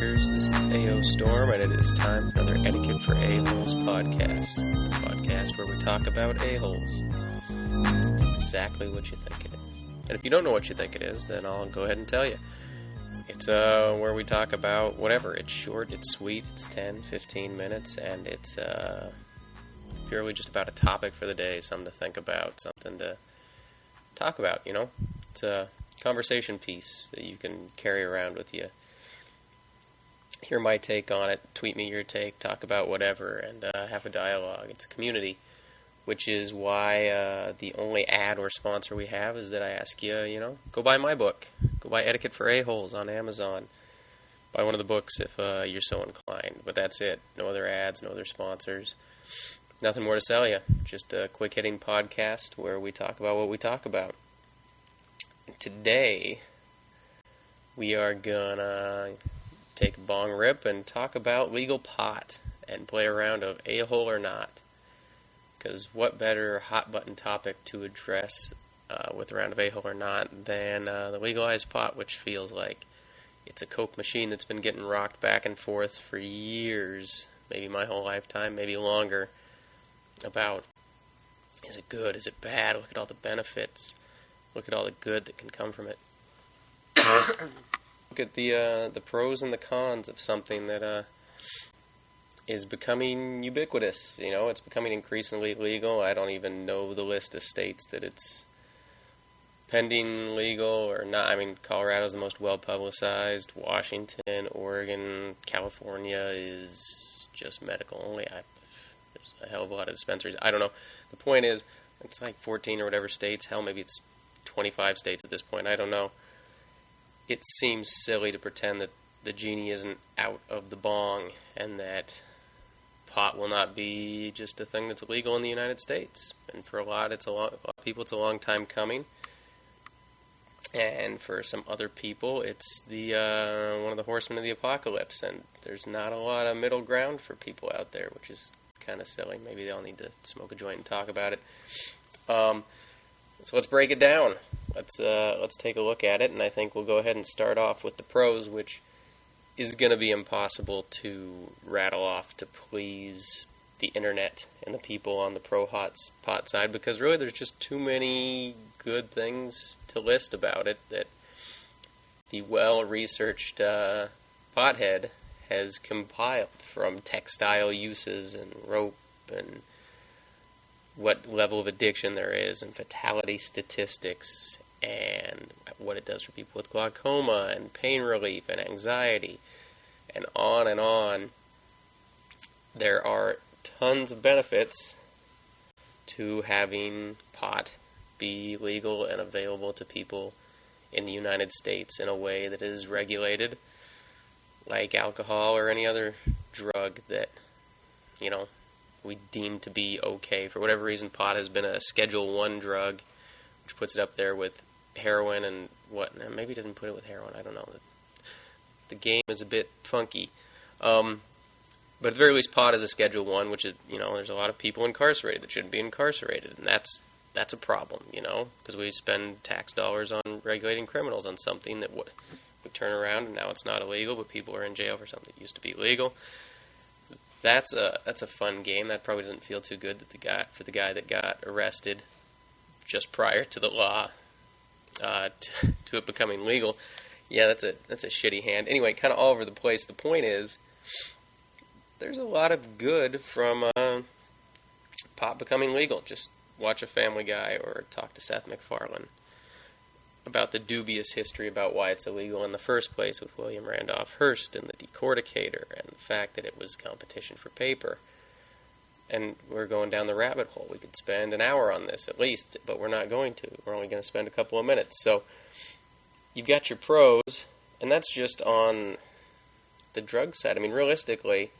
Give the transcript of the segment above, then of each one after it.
drinkers. This is A.O. Storm, and it is time for another Etiquette For Aholes podcast. The podcast where we talk about a-holes. It's exactly what you think it is. And if you don't know what you think it is, then I'll go ahead and tell you. It's where we talk about whatever. It's short, it's sweet, it's 10, 15 minutes, and it's purely just about a topic for the day, something to think about, something to talk about, you know? It's a conversation piece that you can carry around with you. Hear my take on it, tweet me your take, talk about whatever, and have a dialogue. It's a community, which is why the only ad or sponsor we have is that I ask you, go buy my book. Go buy Etiquette For Aholes on Amazon. Buy one of the books if you're so inclined. But that's it. No other ads, no other sponsors. Nothing more to sell you. Just a quick-hitting podcast where we talk about what we talk about. Today, we are gonna take a bong rip and talk about legal pot and play a round of a-hole or not. Because what better hot-button topic to address with a round of a-hole or not than the legalized pot, which feels like it's a Coke machine that's been getting rocked back and forth for years, maybe my whole lifetime, maybe longer, about is it good, is it bad, look at all the benefits, look at all the good that can come from it. Look at the pros and the cons of something that is becoming ubiquitous. It's becoming increasingly legal. I don't even know the list of states that it's pending legal or not. I mean, Colorado's the most well-publicized. Washington, Oregon, California is just medical only. There's a hell of a lot of dispensaries. I don't know. The point is, it's like 14 or whatever states. Hell, maybe it's 25 states at this point. I don't know. It seems silly to pretend that the genie isn't out of the bong and that pot will not be just a thing that's illegal in the United States. And for a lot of people, it's a long time coming. And for some other people, it's the one of the horsemen of the apocalypse. And there's not a lot of middle ground for people out there, which is kind of silly. Maybe they all need to smoke a joint and talk about it. So let's break it down. Let's take a look at it, and I think we'll go ahead and start off with the pros, which is going to be impossible to rattle off to please the internet and the people on the pot side, because really there's just too many good things to list about it that the well-researched pothead has compiled, from textile uses and rope and what level of addiction there is and fatality statistics and what it does for people with glaucoma and pain relief and anxiety and on and on. There are tons of benefits to having pot be legal and available to people in the United States in a way that is regulated, like alcohol or any other drug that, we deem to be okay. For whatever reason, pot has been a Schedule I drug, which puts it up there with heroin and what. Maybe it didn't put it with heroin. I don't know. The game is a bit funky. But at the very least, pot is a Schedule I, which is, there's a lot of people incarcerated that shouldn't be incarcerated. And that's a problem, because we spend tax dollars on regulating criminals on something that we turn around and now it's not illegal, but people are in jail for something that used to be legal. That's a fun game. That probably doesn't feel too good for the guy that got arrested just prior to the law to it becoming legal. Yeah, that's a shitty hand. Anyway, kind of all over the place. The point is, there's a lot of good from pot becoming legal. Just watch a Family Guy or talk to Seth MacFarlane about the dubious history about why it's illegal in the first place with William Randolph Hearst and the decorticator and the fact that it was competition for paper. And we're going down the rabbit hole. We could spend an hour on this at least, but we're not going to. We're only going to spend a couple of minutes. So you've got your pros, and that's just on the drug side. I mean, realistically,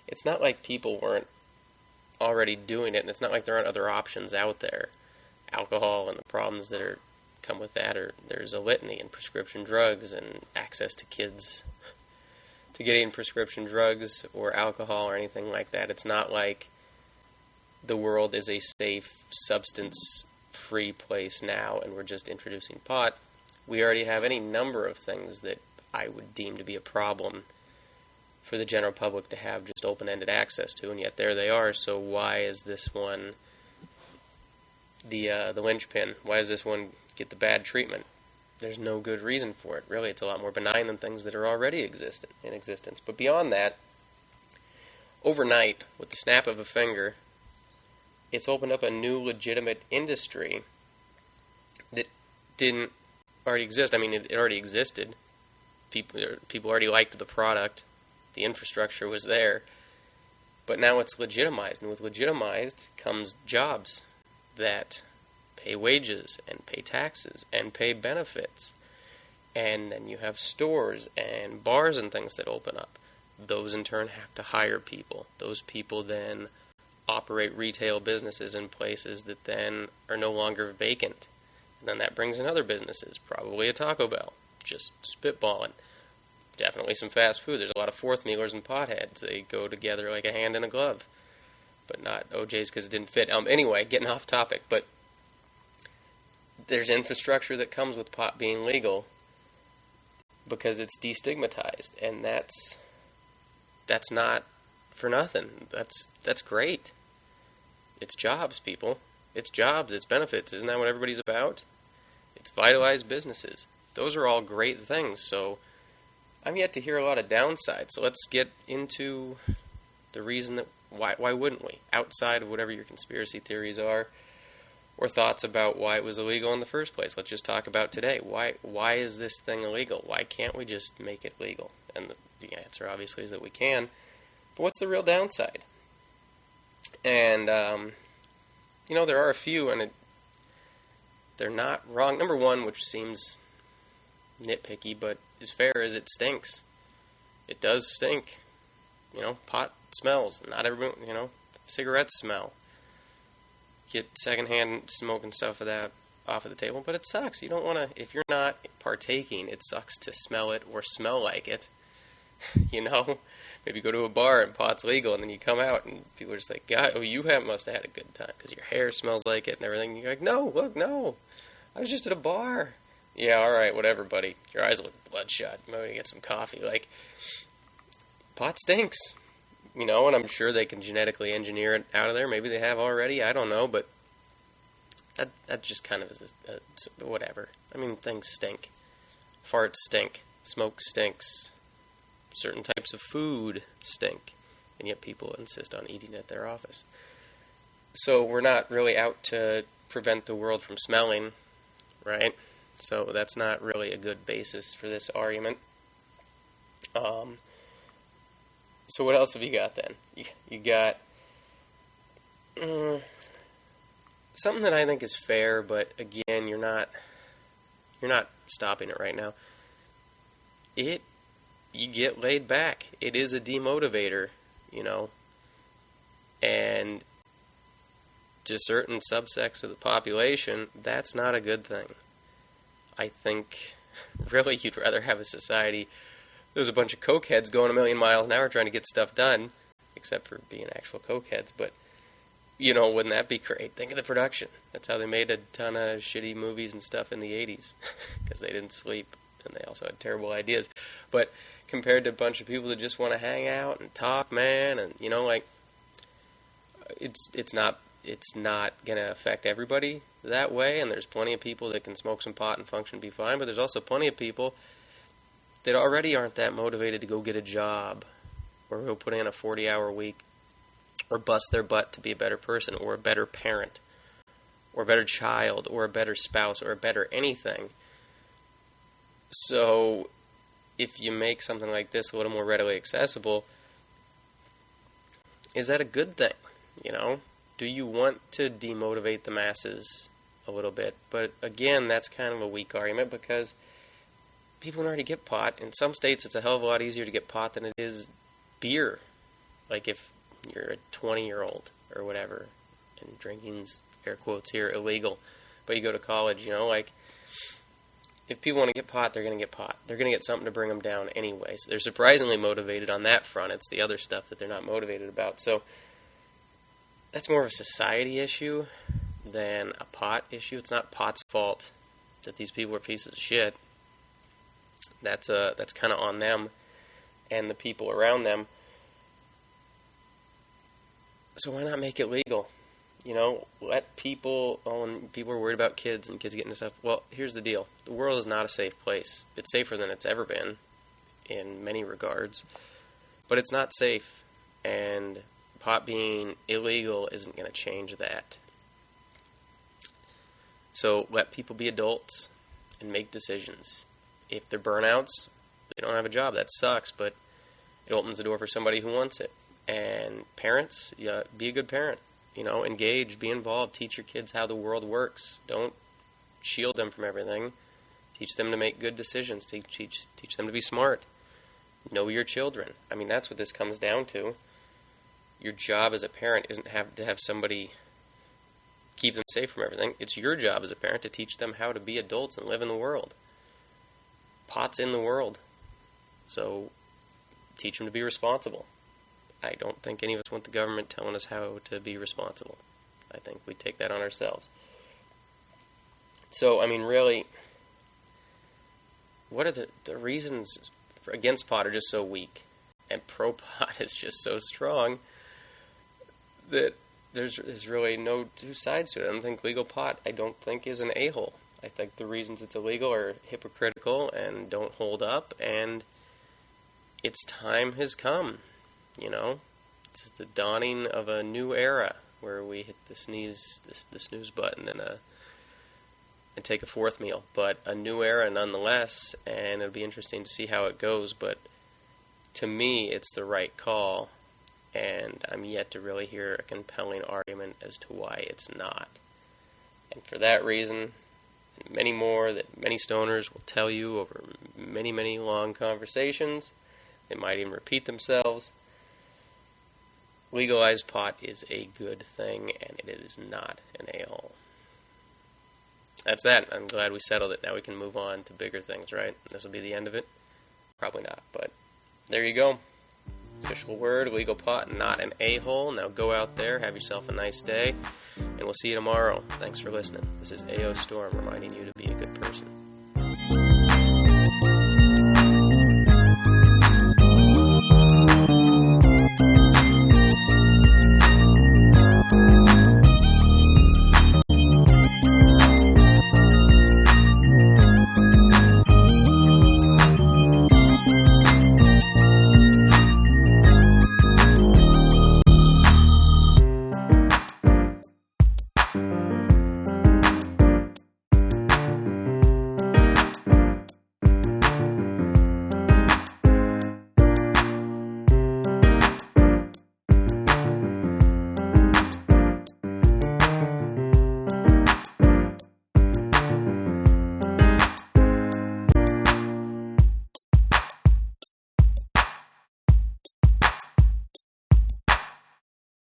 it's not like people weren't already doing it, and it's not like there aren't other options out there. Alcohol and the problems that come with that, or there's a litany in prescription drugs and access to kids to getting prescription drugs or alcohol or anything like that. It's not like the world is a safe, substance-free place now and we're just introducing pot. We already have any number of things that I would deem to be a problem for the general public to have just open-ended access to, and yet there they are. So why is this one the linchpin? Why does this one get the bad treatment? There's no good reason for it. Really, it's a lot more benign than things that are already in existence. But beyond that, overnight, with the snap of a finger, it's opened up a new legitimate industry that didn't already exist. I mean, it already existed. People already liked the product. The infrastructure was there. But now it's legitimized. And with legitimized comes jobs that pay wages and pay taxes and pay benefits. And then you have stores and bars and things that open up. Those in turn have to hire people. Those people then operate retail businesses in places that then are no longer vacant. And then that brings in other businesses, probably a Taco Bell, just spitballing. Definitely some fast food. There's a lot of fourth mealers and potheads. They go together like a hand in a glove. But not OJ's because it didn't fit. Anyway, getting off topic, but there's infrastructure that comes with pot being legal because it's destigmatized, and that's not for nothing. That's great. It's jobs, people. It's jobs, it's benefits. Isn't that what everybody's about? It's vitalized businesses. Those are all great things, so I'm yet to hear a lot of downsides. So let's get into the reason that why wouldn't we? Outside of whatever your conspiracy theories are or thoughts about why it was illegal in the first place. Let's just talk about today. Why is this thing illegal? Why can't we just make it legal? And the answer obviously is that we can. But what's the real downside? And there are a few, and they're not wrong. Number one, which seems nitpicky, but is fair, is it stinks. It does stink. Pot smells. Not everyone, cigarettes smell. Get secondhand smoke and stuff of that off of the table, but it sucks. You don't want to, if you're not partaking, it sucks to smell it or smell like it. Maybe go to a bar and pot's legal, and then you come out and people are just like, God, you must have had a good time because your hair smells like it and everything. And you're like, no, I was just at a bar. Yeah, all right, whatever, buddy. Your eyes look bloodshot. You might want to get some coffee. Like, pot stinks, and I'm sure they can genetically engineer it out of there. Maybe they have already. I don't know, but that just kind of is whatever. I mean, things stink. Farts stink. Smoke stinks. Certain types of food stink, and yet people insist on eating at their office. So we're not really out to prevent the world from smelling, right? So that's not really a good basis for this argument. So what else have you got then? You got something that I think is fair, but again, you're not stopping it right now. You get laid back. It is a demotivator, and to certain subsects of the population, that's not a good thing. I think, really, you'd rather have a society. There's a bunch of cokeheads going a million miles an hour trying to get stuff done, except for being actual cokeheads, but, wouldn't that be great? Think of the production. That's how they made a ton of shitty movies and stuff in the 80s, because they didn't sleep, and they also had terrible ideas. But compared to a bunch of people that just want to hang out and talk, man, and it's not going to affect everybody that way, and there's plenty of people that can smoke some pot and function and be fine, but there's also plenty of people that already aren't that motivated to go get a job or go put in a 40-hour week or bust their butt to be a better person or a better parent or a better child or a better spouse or a better anything. So if you make something like this a little more readily accessible, is that a good thing? Do you want to demotivate the masses a little bit? But again, that's kind of a weak argument because people can already get pot. In some states, it's a hell of a lot easier to get pot than it is beer. Like if you're a 20-year-old or whatever, and drinking's, air quotes here, illegal, but you go to college, if people want to get pot, they're going to get pot. They're going to get something to bring them down anyway. So they're surprisingly motivated on that front. It's the other stuff that they're not motivated about. So that's more of a society issue than a pot issue. It's not pot's fault that these people are pieces of shit. That's kind of on them. and the people around them. So why not make it legal? Let people, and people are worried about kids and kids getting into stuff. Well, here's the deal. The world is not a safe place. It's safer than it's ever been in many regards, but it's not safe, and pot being illegal isn't going to change that. So let people be adults and make decisions. If they're burnouts, they don't have a job. That sucks, but it opens the door for somebody who wants it. And parents, be a good parent. Engage, be involved, teach your kids how the world works. Don't shield them from everything. Teach them to make good decisions. Teach them to be smart. Know your children. I mean, that's what this comes down to. Your job as a parent isn't to have somebody keep them safe from everything. It's your job as a parent to teach them how to be adults and live in the world. Pot's in the world. So teach them to be responsible. I don't think any of us want the government telling us how to be responsible. I think we take that on ourselves. So, I mean, really, what are the reasons against pot are just so weak, and pro-pot is just so strong that there's really no two sides to it. I don't think legal pot, is an a-hole. I think the reasons it's illegal are hypocritical and don't hold up, and its time has come. It's the dawning of a new era where we hit the snooze button and take a fourth meal. But a new era nonetheless, and it'll be interesting to see how it goes. But to me, it's the right call, and I'm yet to really hear a compelling argument as to why it's not. And for that reason, and many more that many stoners will tell you over many, many long conversations, they might even repeat themselves, legalized pot is a good thing, and it is not an a-hole. That's that. I'm glad we settled it. Now we can move on to bigger things, right? This will be the end of it? Probably not, but there you go. Official word, legal pot, not an a-hole. Now go out there, have yourself a nice day, and we'll see you tomorrow. Thanks for listening. This is A.O. Storm reminding you to be a good person.